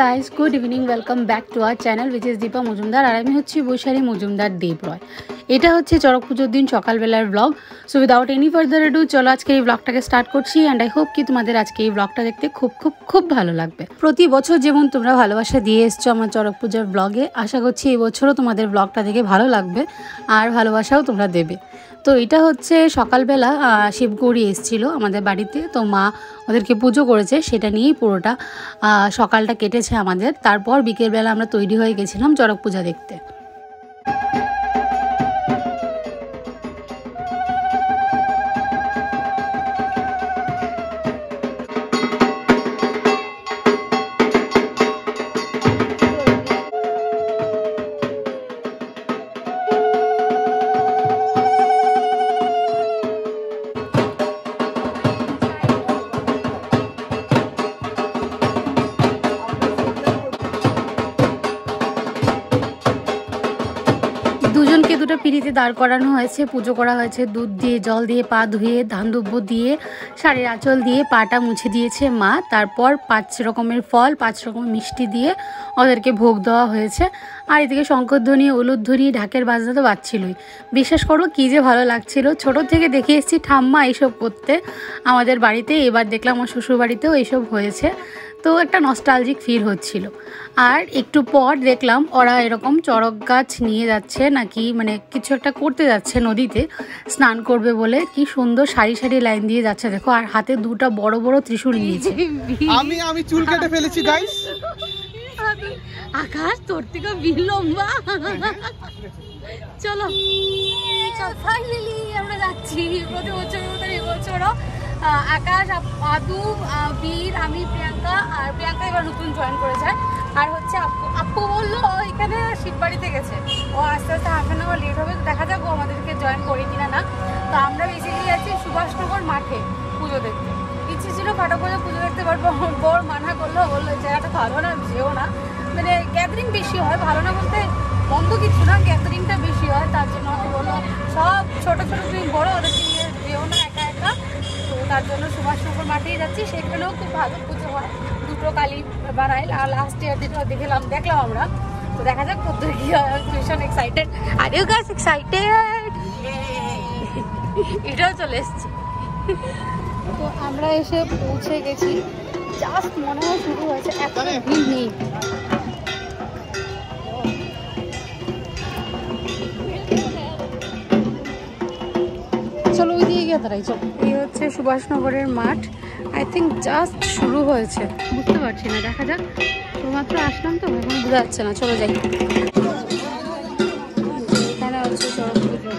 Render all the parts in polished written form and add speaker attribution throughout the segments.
Speaker 1: Guys, good evening, welcome back to our channel which is Dipa Majumdar. আর আমি হচ্ছি বৈশালী মজুমদার দেবরয়। এটা হচ্ছে চড়ক পুজোর দিন সকালবেলার blog. So without any further edu চলো আজকে এই ব্লগটাকে স্টার্ট করছি। অ্যান্ড আই হোপ কি তোমাদের আজকে এই ব্লগটা দেখতে খুব খুব খুব ভালো লাগবে। প্রতি বছর যেমন তোমরা ভালোবাসা দিয়ে এসছো আমার চড়ক পুজোর ব্লগে, আশা করছি এই বছরও তোমাদের ব্লগটা দেখে ভালো লাগবে আর ভালোবাসাও তোমরা দেবে। তো এটা হচ্ছে সকালবেলা শিবগৌরী এসেছিলো আমাদের বাড়িতে, তো মা ওদেরকে পুজো করেছে, সেটা নিয়েই পুরোটা সকালটা কেটেছে আমাদের। তারপর বিকেলবেলা আমরা তৈরি হয়ে গেছিলাম চড়ক পূজা দেখতে। দুজনকে দুটো পিঁড়িতে দাঁড় করানো হয়েছে, পুজো করা হয়েছে, দুধ দিয়ে জল দিয়ে পা ধুয়ে ধান দুব্য দিয়ে শাড়ির আঁচল দিয়ে পাটা মুছে দিয়েছে মা। তারপর 5 রকমের ফল 5 রকমের মিষ্টি দিয়ে ওদেরকে ভোগ দেওয়া হয়েছে। আর এদিকে শঙ্করধ্বনি উলুধ্বনি ঢাকের বাজনা তো বাজছিলই। বিশ্বাস করো কী যে ভালো লাগছিল। ছোটো থেকে দেখে এসেছি ঠাম্মা এইসব করতে আমাদের বাড়িতে, এবার দেখলাম আমার শ্বশুর বাড়িতেও এইসব হয়েছে, তো একটা নস্টালজিক ফিল হচ্ছিল। আর একটু পর দেখলাম ওরা এরকম চড়ক গাছ নিয়ে যাচ্ছে নাকি, মানে কিছু একটা করতে যাচ্ছে নদীতে, স্নান করবে বলে। কি সুন্দর সারি সারি লাইন দিয়ে যাচ্ছে দেখো, আর হাতে দুটো বড় বড় ত্রিশূল নিয়েছে।
Speaker 2: আমি চুল কেটে ফেলেছি গাইস।
Speaker 1: আকাশ তোর থেকে বিল লম্বা। চলো ফাইনালি আমরা যাচ্ছি। প্রতি বছরের মতো এবছরও আকাশ, আদু, বীর, আমি, প্রিয়াঙ্কা, আর প্রিয়াঙ্কা এবার নতুন জয়েন করেছে। আর হচ্ছে আপু বললো এখানে শিববাড়িতে গেছে, ও আস্তে আস্তে হাফ অ্যান আওয়ার লেট হবে, দেখা যাক ও আমাদেরকে জয়েন করে কিনা না। তো আমরা বেসিক্যালি যাচ্ছি সুভাষনগর মাঠে পুজো দেখতে। ইচ্ছে ছিল ফাটা করে পুজো দেখতে পারবো, বর মানা করলো, বললো জায়গাটা ভালো না, যেও না, মানে গ্যাদারিং বেশি হয়, ভালো না বলতে বন্ধ কিছু না, গ্যাদারিংটা বেশি হয়, তার জন্য আমি বললো সব ছোটো ছোটো তুমি বড়ো ওদেরকে নিয়ে যেও না একা একা। তো তার জন্য সুভাষনগর মাঠেই যাচ্ছি, সেখানেও খুব ভালো পুজো হয়, দুটো কালী বানাইল। আর লাস্ট ইয়ার যেটা দেখলাম আমরা, তো দেখা যাক কত কি হয়। ভীষণ excited. Are you guys excited? এটাও চলে এসছি। তো আমরা এসে পৌঁছে গেছি, জাস্ট মনে হয় শুরু হয়েছে, এখন ভিড় নেই। চলো ওই দিয়ে গিয়ে দাঁড়াই। চলো, এই হচ্ছে সুভাষনগরের মাঠ। আই থিঙ্ক জাস্ট শুরু হয়েছে, বুঝতে পারছি না, দেখা যাক। মাত্র আসলাম তো এখন বোঝা যাচ্ছে না। চলো যাই। এখানে হচ্ছে চড়ক পুজো।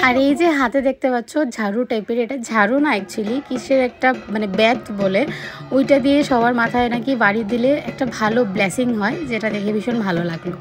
Speaker 1: আর এই যে হাতে দেখতে পাচ্ছ ঝাড়ু টাইপের, এটা ঝাড়ু না অ্যাকচুয়ালি কিসের একটা মানে ব্যাট বলে, ওইটা দিয়ে সবার মাথায় নাকি বাড়ি দিলে একটা ভালো ব্লেসিং হয়, যেটা দেখে ভীষণ ভালো লাগলো।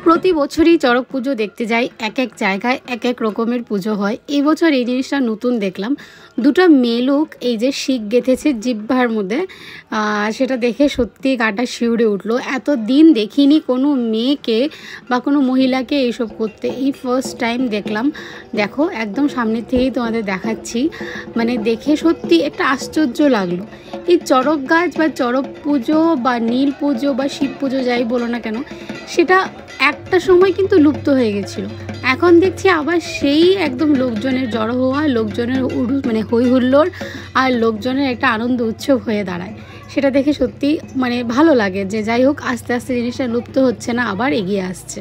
Speaker 1: প্রতি বছরই চড়ক পুজো দেখতে যাই, এক এক জায়গায় এক এক রকমের পুজো হয়। এই বছর এই জিনিসটা নতুন দেখলাম, দুটো মেয়ে লোক এই যে শিক গেঁথেছে জিহ্বার মধ্যে, সেটা দেখে সত্যি গাটা শিউরে উঠলো। এতদিন দেখিনি কোনো মেয়েকে বা কোনো মহিলাকে এইসব করতে, এই ফার্স্ট টাইম দেখলাম। দেখো একদম সামনের থেকেই তোমাদের দেখাচ্ছি, মানে দেখে সত্যি একটা আশ্চর্য লাগলো। এই চড়ক গাছ বা চড়ক পুজো বা নীল পুজো বা শিব পুজো যাই বলো না কেন, সেটা একটা সময় কিন্তু লুপ্ত হয়ে গেছিলো। এখন দেখছি আবার সেই একদম লোকজনের জড়ো হওয়া, লোকজনের মানে হই হুল্লোড় আর লোকজনের একটা আনন্দ উৎসব হয়ে দাঁড়ায়। সেটা দেখে সত্যি মানে ভালো লাগে যে যাই হোক আস্তে আস্তে জিনিসটা লুপ্ত হচ্ছে না, আবার এগিয়ে আসছে।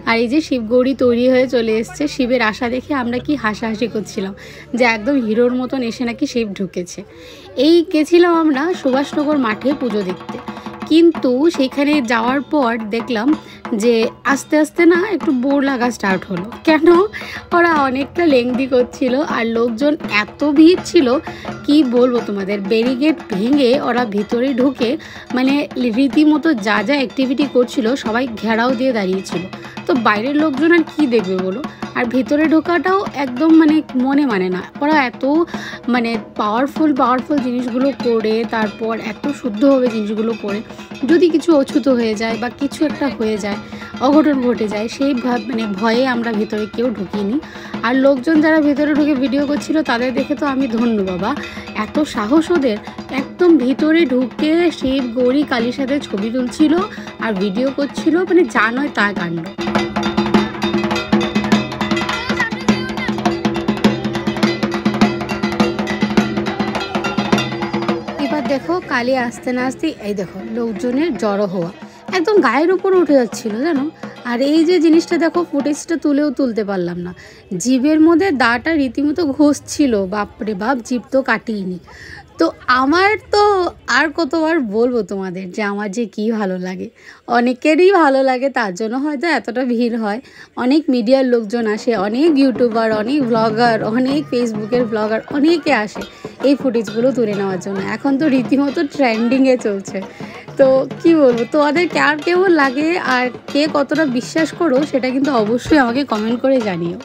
Speaker 1: আর এই যে শিবগৌরী তৈরি হয়ে চলে এসছে, শিবের আশা দেখে আমরা কি হাসাহাসি করছিলাম যে একদম হিরোর মতন এসে নাকি শিব ঢুকেছে। এই গেছিলাম আমরা সুভাষনগর মাঠে পুজো দেখতে। কিন্তু সেখানে যাওয়ার পর দেখলাম যে আস্তে আস্তে না একটু বোর লাগা স্টার্ট হলো। কেন? ওরা অনেকটা লেংদি করছিল আর লোকজন এত ভিড় ছিল কি বলবো তোমাদের, ব্যারিকেড ভেঙে ওরা ভিতরে ঢুকে মানে রীতিমতো যা যা অ্যাক্টিভিটি করছিল সবাই ঘেরাও দিয়ে দাঁড়িয়েছিল। তো বাইরের লোকজন আর কী দেখবে বলো, আর ভিতরে ঢোকাটাও একদম মানে মানে না, ওরা এত মানে পাওয়ারফুল জিনিসগুলো করে তারপর এত শুদ্ধভাবে জিনিসগুলো করে যদি কিছু অছুত হয়ে যায় বা কিছু একটা হয়ে যায়, অঘটন ঘটে যায়, সেই মানে ভয়ে আমরা ভেতরে কেউ ঢুকিনি। আর লোকজন যারা ভেতরে ঢুকে ভিডিও করছিল তাদের দেখে তো আমি ধন্য বাবা, এত সাহস ওদের, একদম ভিতরে ঢুকে শিব গৌরী কালীর সাথে ছবি তুলছিল আর ভিডিও করছিল, মানে যা নয় তা কাণ্ড। এবার দেখো কালী আসতে না আসতেই এই দেখো লোকজনের জড়ো হওয়া একদম গায়ের উপর উঠে যাচ্ছিল জানো। আর এই যে জিনিসটা দেখো, ফুটেজটা তুলেও তুলতে পারলাম না, জিভের মধ্যে দাটা রীতিমতো ঘষছিল, বাপরে বাপ, জিভ তো কাটিনি। তো আমার তো আর কতবার বলবো তোমাদের যে আমার যে কি ভালো লাগে, অনেকেরই ভালো লাগে, তার জন্য হয়তো এতটা ভিড় হয়। অনেক মিডিয়ার লোকজন আসে, অনেক ইউটিউবার, অনেক ব্লগার, অনেক ফেসবুকের ব্লগার, অনেকে আসে এই ফুটেজগুলো তুলে নেওয়ার জন্য। এখন তো রীতিমতো ট্রেন্ডিংয়ে চলছে। তো কি বলবো, তোমাদের কার কেমন লাগে আর কে কতটা বিশ্বাস করো সেটা কিন্তু অবশ্যই আমাকে কমেন্ট করে জানিও।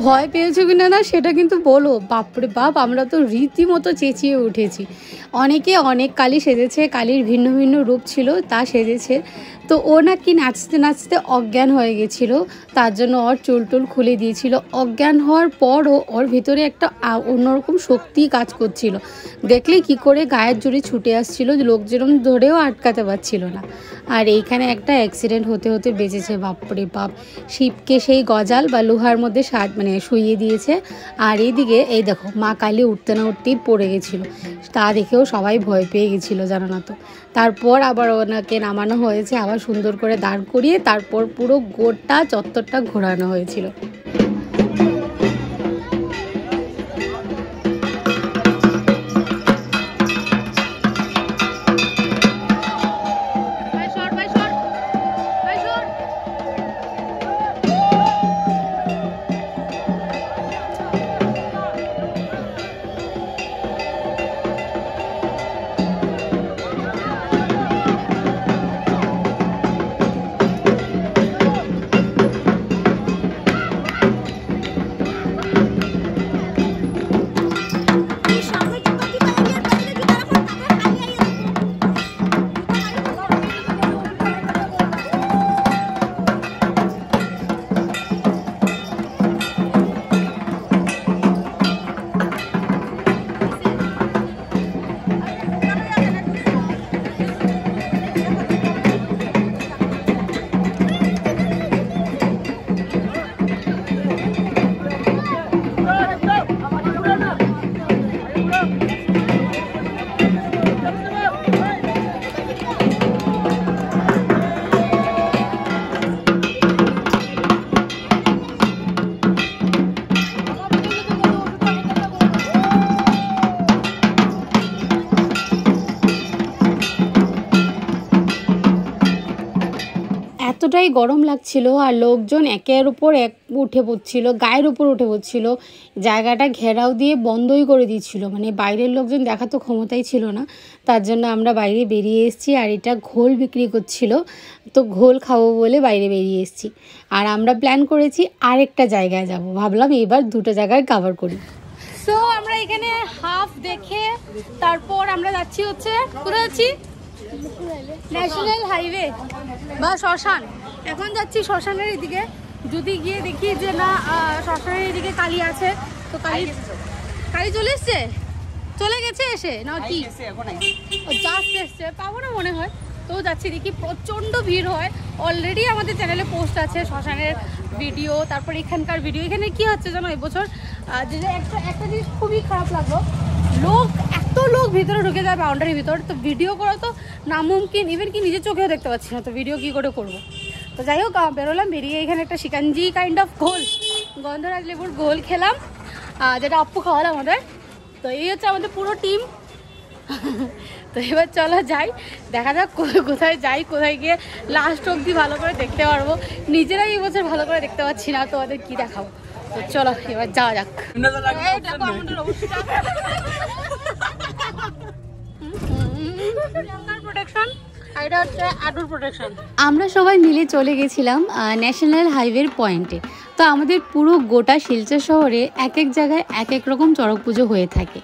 Speaker 1: ভয় পেয়েছো কিনা না সেটা কিন্তু বলো, বাপরে বাপ, আমরা তো রীতিমতো চেঁচিয়ে উঠেছি। অনেকে অনেক কালী সেজেছে, কালীর ভিন্ন ভিন্ন রূপ ছিল তা সেজেছে। তো ও নাকি নাচতে নাচতে অজ্ঞান হয়ে গেছিলো, তার জন্য ওর চুল টুল খুলে দিয়েছিল। অজ্ঞান হওয়ার পরও ওর ভিতরে একটা অন্যরকম শক্তি কাজ করছিল, দেখলে কি করে গায়ের জোরে ছুটে আসছিল, লোকজন ধরেও আটকাতে পারছিল না। আর এইখানে একটা অ্যাক্সিডেন্ট হতে হতে বেঁচেছে, বাপরে বাপ, শিবকে সেই গজাল বা লোহার মধ্যে মানে শুইয়ে দিয়েছে। আর এইদিকে এই দেখো মা কালী উঠতে না উঠতেই পড়ে গেছিলো, তা দেখেও সবাই ভয় পেয়ে গেছিলো জানো না তো। তারপর আবার ওনাকে নামানো হয়েছে, আবার সুন্দর করে দাঁড় করিয়ে তারপর পুরো গোটা চত্বরটা ঘোরানো হয়েছিল। এতটাই গরম লাগছিল আর লোকজন একের উপর এক উঠে পড়ছিল, গায়ের উপর উঠে পড়ছিল, জায়গাটা ঘেরাও দিয়ে বন্ধই করে দিচ্ছিল, মানে বাইরের লোকজন দেখা তো ক্ষমতাই ছিল না। তার জন্য আমরা বাইরে বেরিয়ে এসেছি। আর এটা ঘোল বিক্রি করছিল, তো ঘোল খাবো বলে বাইরে বেরিয়ে এসেছি। আর আমরা প্ল্যান করেছি আরেকটা জায়গায় যাব, ভাবলাম এবার দুটো জায়গায় কভার করি। সো আমরা এখানে হাফ দেখে তারপর আমরা যাচ্ছি হচ্ছে, কোথায় যাচ্ছি? ন্যাশনাল হাইওয়ে বা শ্মশান। এখন যাচ্ছি শ্মশানের এদিকে, যদি গিয়ে দেখি যে না শ্মশানের এদিকে কালী আছে, তো কালী চলে এসছে, চলে গেছে এসে না কি জাস্ট এসছে, পাবো না মনে হয়। তো যাচ্ছি, দেখি প্রচণ্ড ভিড় হয়। অলরেডি আমাদের চ্যানেলে পোস্ট আছে শ্মশানের ভিডিও, তারপর এখানকার ভিডিও। এখানে কি হচ্ছে জানো এবছর, যে একটা জিনিস খুবই খারাপ লাগলো, এত লোক ভিতরে ঢুকে যায় বাউন্ডারির ভিতর, তো ভিডিও করা তো নামুমকিন, ইভেন কি নিজের চোখেও দেখতে পাচ্ছি না, তো ভিডিও কি করে করবো। তো যাই হোক বেরোলাম, বেরিয়ে এখানে একটা শিকাঞ্জি কাইন্ড অফ ঘোল, গন্ধরাজ লেবুর ঘোল খেলাম, যেটা আপ্পু খাওয়ালো আমাদের। তো এই হচ্ছে আমাদের পুরো টিম। তো এবার চলো যাই, দেখা যাক কোথায় যাই, কোথায় গিয়ে লাস্ট অবধি ভালো করে দেখতে পারবো। নিজেরাই এই বছর ভালো করে দেখতে পাচ্ছি না, তো ওদের কি দেখাবো। তো চলো এবার যাওয়া যাক। আমরা সবাই মিলে চলে গেছিলাম ন্যাশনাল হাইওয়ের পয়েন্টে। তো আমাদের পুরো গোটা শিলচর শহরে এক এক জায়গায় এক এক রকম চড়ক পুজো হয়ে থাকে।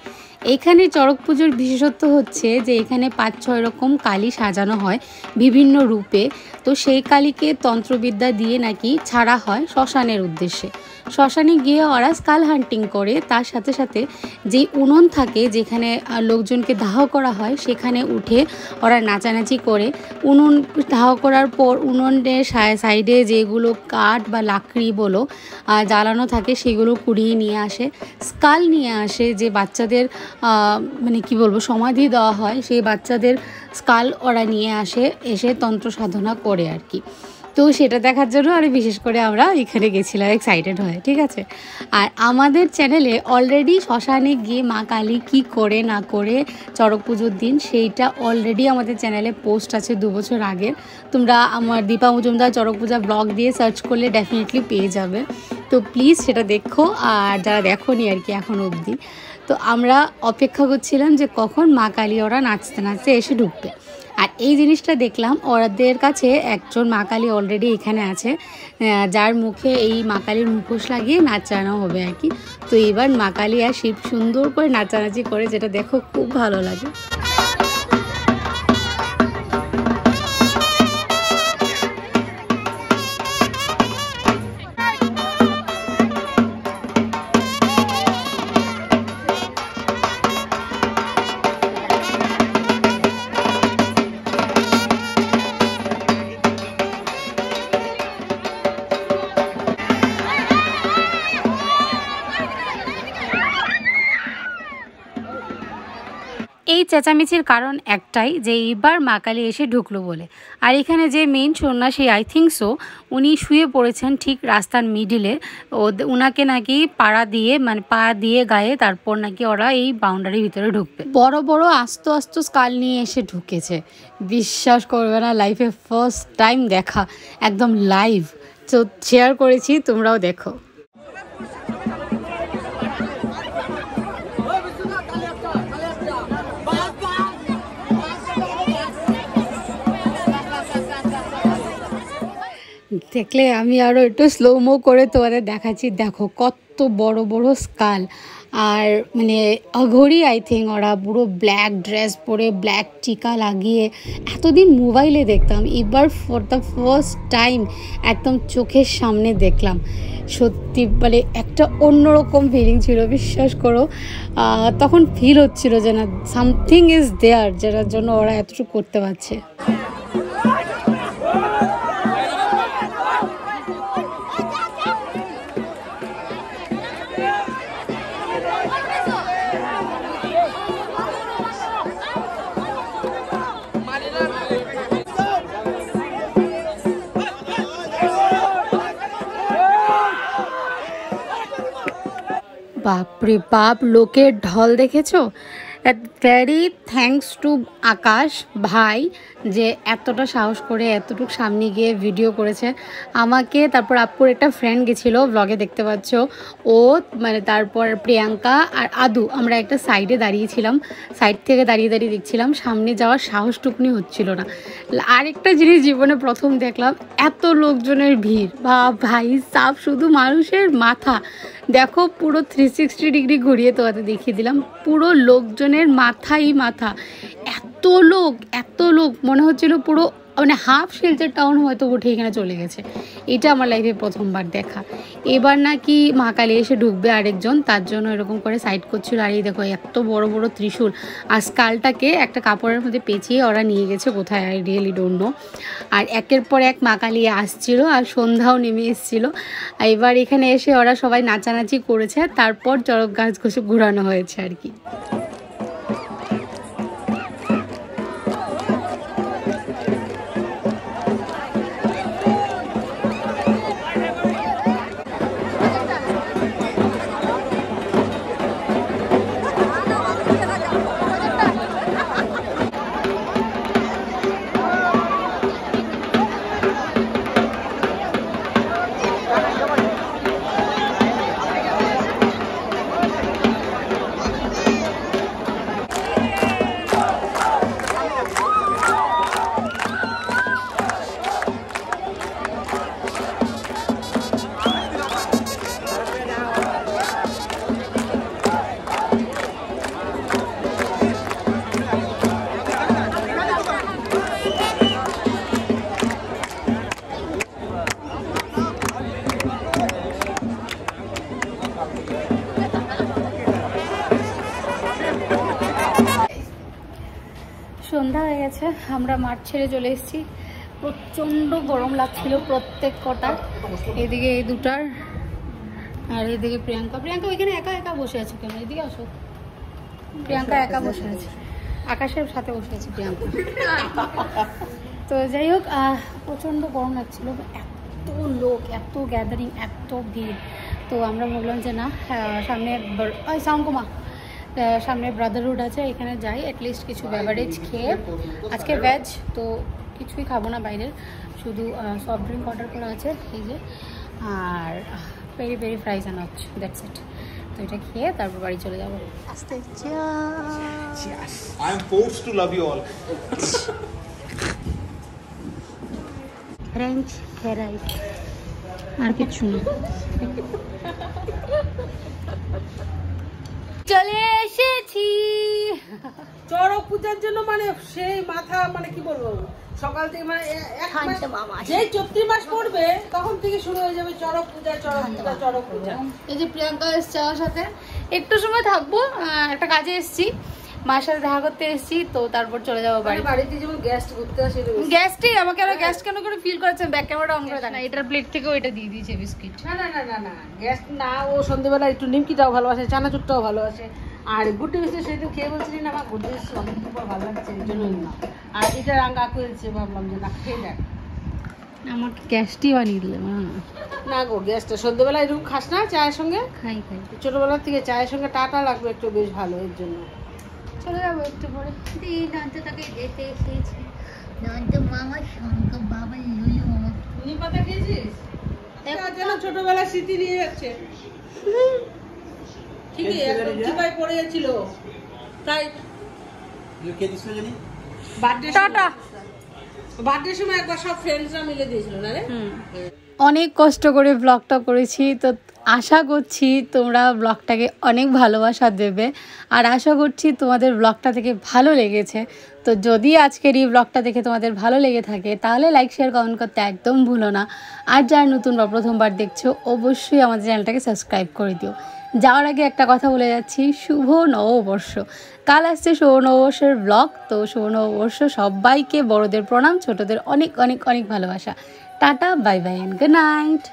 Speaker 1: এখানে চড়ক পুজোর বিশেষত্ব হচ্ছে যে এখানে 5-6 রকম কালী সাজানো হয় বিভিন্ন রূপে। তো সেই কালীকে তন্ত্রবিদ্যা দিয়ে নাকি ছাড়া হয় শ্মশানের উদ্দেশ্যে। শ্মশানে গিয়ে ওরা স্কাল হান্টিং করে, তার সাথে সাথে যেই উনুন থাকে যেখানে লোকজনকে দাহ করা হয় সেখানে উঠে ওরা নাচানাচি করে। উনুন দাহ করার পর উনুনের সাইডে যেগুলো কাঠ বা লাকড়ি বলো জ্বালানো থাকে সেগুলো কুড়িয়ে নিয়ে আসে। স্কাল নিয়ে আসে, যে বাচ্চাদের মানে কি বলবো সমাধি দেওয়া হয়, সেই বাচ্চাদের স্কাল ওরা নিয়ে আসে, এসে তন্ত্র সাধনা করে আর কি। তো সেটা দেখার জন্য আর বিশেষ করে আমরা এখানে গেছিলাম এক্সাইটেড হয়ে, ঠিক আছে। আর আমাদের চ্যানেলে অলরেডি শ্মশানে গিয়ে মা কালী কী করে না করে চড়ক পুজোর দিন সেইটা অলরেডি আমাদের চ্যানেলে পোস্ট আছে 2 বছর আগের। তোমরা আমার দীপা মজুমদার চড়ক পূজা ব্লগ দিয়ে সার্চ করলে ডেফিনেটলি পেয়ে যাবে। তো প্লিজ সেটা দেখো, আর যারা দেখোনি আর কি এখন অবধি। তো আমরা অপেক্ষা করছিলাম যে কখন মা কালী ওরা নাচতে নাচতে এসে ঢুকবে। আর এই জিনিসটা দেখলাম, ওদের কাছে একজন মা কালী অলরেডি এখানে আছে, যার মুখে এই মা কালীর মুখোশ লাগিয়ে নাচানো হবে আর কি। তো এবার মা কালী আর শিব সুন্দর করে নাচানাচি করে, যেটা দেখো খুব ভালো লাগে। এই চেঁচামেচির কারণ একটাই, যে এইবার মা কালী এসে ঢুকলো বলে। আর এখানে যে মেইন সন্ন্যাসী, আই থিঙ্ক সো, উনি শুয়ে পড়েছেন ঠিক রাস্তার মিডিলে। উনাকে নাকি পাড়া দিয়ে, মানে পা দিয়ে গায়ে, তারপর নাকি ওরা এই বাউন্ডারির ভিতরে ঢুকবে। বড় বড় আস্ত আস্ত স্কাল নিয়ে এসে ঢুকেছে, বিশ্বাস করবে না, লাইফে ফার্স্ট টাইম দেখা, একদম লাইভ। তো শেয়ার করেছি, তোমরাও দেখো। দেখলে আমি আরও একটু স্লোমো করে তোমাদের দেখাচ্ছি। দেখো কত বড় বড় স্কাল। আর মানে অঘরি, আই থিঙ্ক ওরা পুরো ব্ল্যাক ড্রেস পরে, ব্ল্যাক টিকা লাগিয়ে। এতদিন মোবাইলে দেখতাম, এবার ফর দ্য ফার্স্ট টাইম একদম চোখের সামনে দেখলাম। সত্যি মানে একটা অন্যরকম ফিলিং ছিল, বিশ্বাস করো। তখন ফিল হচ্ছিল যে না, সামথিং ইজ দেয়ার, যেটার জন্য ওরা এতটুকু করতে পারছে। বাপরে বাপ, লোকের ঢল দেখেছো। ভেরি থ্যাঙ্কস টু আকাশ ভাই, যে এতটা সাহস করে এতটুকু সামনে গিয়ে ভিডিও করেছে আমাকে। তারপর আপুর একটা ফ্রেন্ড গেছিলো, ব্লগে দেখতে পাচ্ছ, ও মানে তারপর প্রিয়াঙ্কা আর আদু, আমরা একটা সাইডে দাঁড়িয়েছিলাম, সাইড থেকে দাঁড়িয়ে দাঁড়িয়ে দেখছিলাম, সামনে যাওয়ার সাহসটুকুনি হচ্ছিল না। আরেকটা জিনিস জীবনে প্রথম দেখলাম, এত লোকজনের ভিড়, বা ভাই সাপ, শুধু মানুষের মাথা দেখো, পুরো 360 ডিগ্রি ঘুরিয়ে তোমাদের দেখিয়ে দিলাম, পুরো লোকজনের মাথাই মাথা, এত লোক মনে হচ্ছিল পুরো মানে হাফ শিলচর টাউন হয়তো উঠে এখানে চলে গেছে। এটা আমার লাইফে প্রথমবার দেখা। এবার নাকি মা কালী এসে ঢুকবে আরেকজন, তার জন্য এরকম করে সাইড করছিল। আর এই দেখো এত বড় বড় ত্রিশূল, আর স্কালটাকে একটা কাপড়ের মধ্যে পেঁচিয়ে ওরা নিয়ে গেছে কোথায়, আই রিয়েলি ডোন্ট নো। আর একের পর এক মা কালী আসছিল, আর সন্ধ্যাও নেমে এসেছিলো। এবার এখানে এসে ওরা সবাই নাচানাচি করেছে, তারপর চড়ক গাছ ঘোরানো হয়েছে আর কি। সন্ধ্যা হয়ে গেছে, আমরা মাঠ ছেড়ে চলে এসেছি। প্রচণ্ড গরম লাগছিল প্রত্যেক কটা, এদিকে এই দুটার, আর এদিকে প্রিয়াঙ্কা ওইখানে একা একা বসে আছে কেন? এদিকে আসো, প্রিয়াঙ্কা একা বসে আছে, আকাশের সাথে বসে আছে প্রিয়াঙ্কা। তো যাই হোক, প্রচণ্ড গরম লাগছিল, এত লোক, এত গ্যাদারিং, এত ভিড়। তো আমরা ভাবলাম যে না, সামনে সাউন্ডকুমা, সামনে ব্রাদারহুড আছে, এখানে যাই, অ্যাটলিস্ট কিছু বেভারেজ খেয়ে, আজকে ভেজ তো কিছুই খাবো না বাইরের, শুধু সফট ড্রিঙ্ক অর্ডার করা আছে এই যে, আর পেরি পেরি ফ্রাইজ আনা হচ্ছে, দ্যাটস ইট। তো এটা খেয়ে তারপর বাড়ি চলে যাবো। আস্তে
Speaker 2: I am forced to love you all.
Speaker 1: French fries আর কিছু না। চলে এসেছি
Speaker 3: চড়ক পূজার জন্য, মানে সেই মাথা, মানে কি বলবো, সকাল থেকে মানে যেই চৈত্র মাস পড়বে তখন থেকে শুরু হয়ে যাবে চড়ক পূজা।
Speaker 1: এই যে প্রিয়াঙ্কা এসছে আমার সাথে, একটু সময় থাকবো, একটা কাজে এসছি, মার সাথে দেখা করতে এসেছি, তো তারপর চলে যাবো বাড়ি।
Speaker 3: বাড়িতে যেমন গ্যাস ঘুরতে আসে,
Speaker 1: গ্যাসটি আমাকে আরো গ্যাস কেন করে ফিল করেছেন, ব্যাক ক্যামেরাটা অন করে দেন। এটার প্লেট থেকে ওইটা দিয়ে দিয়েছে বিস্কিট।
Speaker 3: না গ্যাস না, ও সন্ধ্যেবেলা একটু নিমকিটাও ভালোবাসে, চানাচুরটাও ভালোবাসে, আর গুটি মিষ্টি সেদিন খেয়ে বলছিলি না আমার গুটি মিষ্টি অনেক ভালো লাগছে, এই জন্যই না। আর এটা রাঙ্গা করেছে, ভাবলাম যে না খেয়ে দেখ,
Speaker 1: আমাকে গ্যাসটি বানিয়ে দিলে
Speaker 3: না গো। গ্যাসটা সন্ধ্যেবেলা এরকম খাস না চায়ের সঙ্গে?
Speaker 1: খাই
Speaker 3: ছোটবেলার থেকে চায়ের সঙ্গে টাটা লাগবে একটু, বেশ ভালো, এর জন্য
Speaker 1: চলে যাবো একটু পরে। নানতে তাকে যেতে এসেছি, নানতে মামার সঙ্গে বাবা লুলু মামা।
Speaker 3: নিম পাতা খেয়েছিস? যেন ছোটবেলার স্মৃতি নিয়ে যাচ্ছে। ঠিকই একদম চিপাই পড়ে যাচ্ছিল প্রায় বার্থডের সময় একবার সব ফ্রেন্ডসরা মিলে দিয়েছিল না রে।
Speaker 1: অনেক কষ্ট করে ব্লগটা করেছি, তো আশা করছি তোমরা ব্লগটাকে অনেক ভালোবাসা দেবে, আর আশা করছি তোমাদের ব্লগটা থেকে ভালো লেগেছে। তো যদি আজকের এই ব্লগটা দেখে তোমাদের ভালো লেগে থাকে তাহলে লাইক শেয়ার কমেন্ট করতে একদম ভুলো না। আর যারা নতুন বা প্রথমবার দেখছো অবশ্যই আমাদের চ্যানেলটাকে সাবস্ক্রাইব করে দিও। যাওয়ার আগে একটা কথা বলে যাচ্ছি, শুভ নববর্ষ, কাল আসছে শুভ নববর্ষের ব্লগ। তো শুভ নববর্ষ, সবাইকে বড়দের প্রণাম, ছোটদের অনেক অনেক অনেক ভালোবাসা। Tata, bye bye and good night.